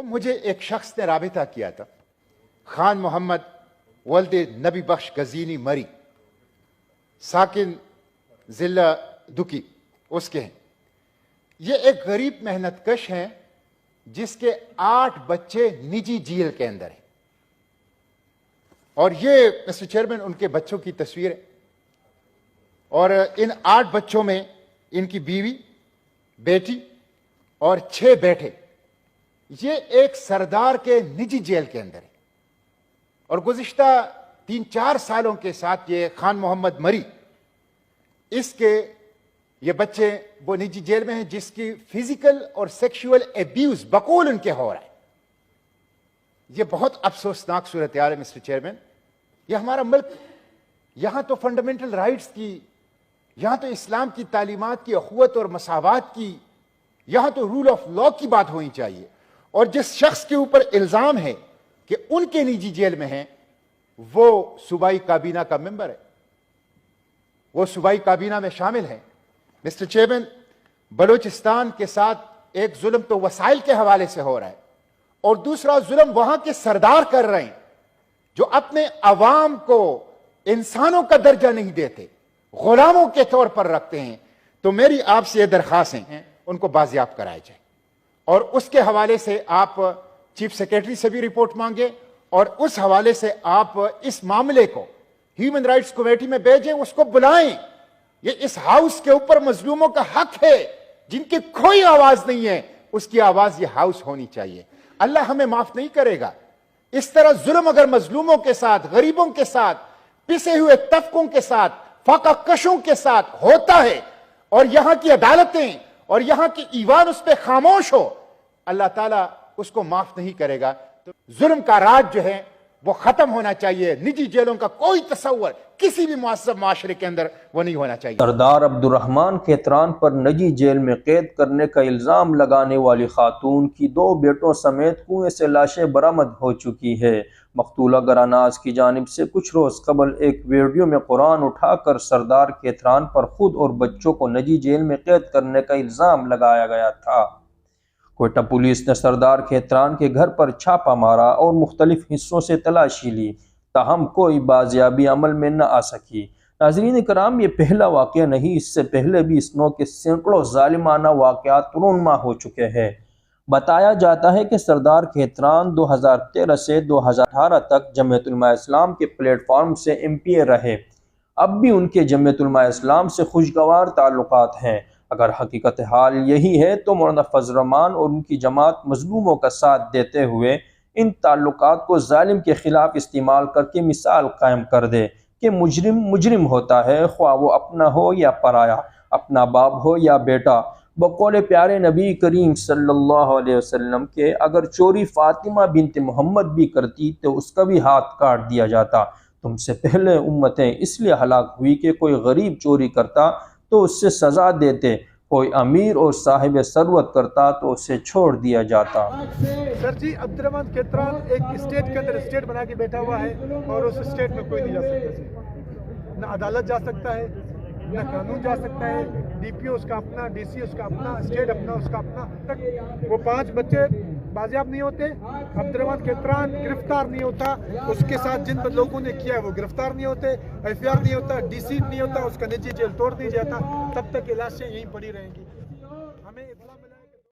مجھے ایک شخص نے رابطہ کیا تھا، خان محمد ولد نبی بخش غزینی مری، ساکن ضلع دکی اس کے ہیں۔ یہ ایک غریب محنت کش ہیں جس کے 8 بچے نجی جیل کے اندر ہیں، اور یہ مسٹر چیئرمین ان کے بچوں کی تصویر ہے، اور ان 8 بچوں میں ان کی بیوی، بیٹی اور 6 بیٹے، یہ ایک سردار کے نجی جیل کے اندر ہے۔ اور گزشتہ 3-4 سالوں کے ساتھ یہ خان محمد مری، اس کے یہ بچے وہ نجی جیل میں ہیں جس کی فزیکل اور سیکشول ایبیوز بقول ان کے ہو رہا ہے۔ یہ بہت افسوسناک صورتحال ہے مسٹر چیئرمین۔ یہ ہمارا ملک، یہاں تو فنڈامنٹل رائٹس کی، یہاں تو اسلام کی تعلیمات کی اخوت اور مساوات کی، یہاں تو رول آف لا کی بات ہونی چاہیے۔ اور جس شخص کے اوپر الزام ہے کہ ان کے نجی جیل میں ہیں، وہ صوبائی کابینہ کا ممبر ہے، وہ صوبائی کابینہ میں شامل ہیں۔ مسٹر چیئرمین، بلوچستان کے ساتھ ایک ظلم تو وسائل کے حوالے سے ہو رہا ہے، اور دوسرا ظلم وہاں کے سردار کر رہے ہیں جو اپنے عوام کو انسانوں کا درجہ نہیں دیتے، غلاموں کے طور پر رکھتے ہیں۔ تو میری آپ سے یہ درخواستیں ہیں، ان کو بازیاب کرایا جائے، اور اس کے حوالے سے آپ چیف سیکریٹری سے بھی رپورٹ مانگیں، اور اس حوالے سے آپ اس معاملے کو ہیومن رائٹس کمیٹی میں بھیجیں، اس کو بلائیں۔ یہ اس ہاؤس کے اوپر مظلوموں کا حق ہے، جن کی کوئی آواز نہیں ہے، اس کی آواز یہ ہاؤس ہونی چاہیے۔ اللہ ہمیں معاف نہیں کرے گا۔ اس طرح ظلم اگر مظلوموں کے ساتھ، غریبوں کے ساتھ، پسے ہوئے طبقوں کے ساتھ، فاقہ کشوں کے ساتھ ہوتا ہے، اور یہاں کی عدالتیں اور یہاں کی ایوان اس پہ خاموش ہو، اللہ تعالیٰ اس کو معاف نہیں کرے گا۔ تو ظلم کا راج جو ہے وہ ختم ہونا چاہیے۔ نجی جیلوں کا کوئی تصور کسی بھی معذب معاشرے کے اندر وہ نہیں ہونا چاہیے۔ سردار عبدالرحمان کھیتران پر نجی جیل میں قید کرنے کا الزام لگانے والی خاتون کی 2 بیٹوں سمیت کنویں سے لاشیں برآمد ہو چکی ہے۔ مقتولہ گراناز کی جانب سے کچھ روز قبل ایک ویڈیو میں قرآن اٹھا کر سردار کھیتران پر خود اور بچوں کو نجی جیل میں قید کرنے کا الزام لگایا گیا تھا۔ کوئٹہ پولیس نے سردار کھیتران کے گھر پر چھاپہ مارا اور مختلف حصوں سے تلاشی لی، تاہم کوئی بازیابی عمل میں نہ آ سکی۔ ناظرین کرام، یہ پہلا واقعہ نہیں، اس سے پہلے بھی اس نوع کے سینکڑوں ظالمانہ واقعات رونما ہو چکے ہیں۔ بتایا جاتا ہے کہ سردار کھیتران 2013 سے 2018 تک جمعیت علماء اسلام کے پلیٹ فارم سے MP رہے۔ اب بھی ان کے جمعیت علماء اسلام سے خوشگوار تعلقات ہیں۔ اگر حقیقت حال یہی ہے تو مولانا فضل الرحمان اور ان کی جماعت مظلوموں کا ساتھ دیتے ہوئے ان تعلقات کو ظالم کے خلاف استعمال کر کے مثال قائم کر دے کہ مجرم مجرم ہوتا ہے، خواہ وہ اپنا ہو یا پرایا، اپنا باپ ہو یا بیٹا۔ بقول پیارے نبی کریم صلی اللہ علیہ وسلم کے اگر چوری فاطمہ بنت محمد بھی کرتی تو اس کا بھی ہاتھ کاٹ دیا جاتا۔ تم سے پہلے امتیں اس لیے ہلاک ہوئی کہ کوئی غریب چوری کرتا تو اس سے سزا دیتے، کوئی امیر اور صاحب ثروت کرتا تو اسے چھوڑ دیا جاتا۔ سر جی، عبدالرحمان کھیتران ایک اسٹیٹ کے اندر اسٹیٹ بنا کے بیٹھا ہوا ہے، اور اس اسٹیٹ میں کوئی نہیں جا سکتا، نہ عدالت جا سکتا ہے، نہ قانون جا سکتا ہے۔ DPO اس کا اپنا، DC اس کا اپنا، اسٹیٹ اپنا، اس کا اپنا۔ تک وہ 5 بچے بازیاب نہیں ہوتے، عبدالرحمان کھیتران گرفتار نہیں ہوتا، اس کے ساتھ جن لوگوں نے کیا ہے وہ گرفتار نہیں ہوتے، FIR نہیں ہوتا، DC نہیں ہوتا، اس کا نجی جیل توڑ دی جاتا، تب تک یہ لاشیں یہیں پڑی رہیں گی۔ ہمیں اطلاع ملا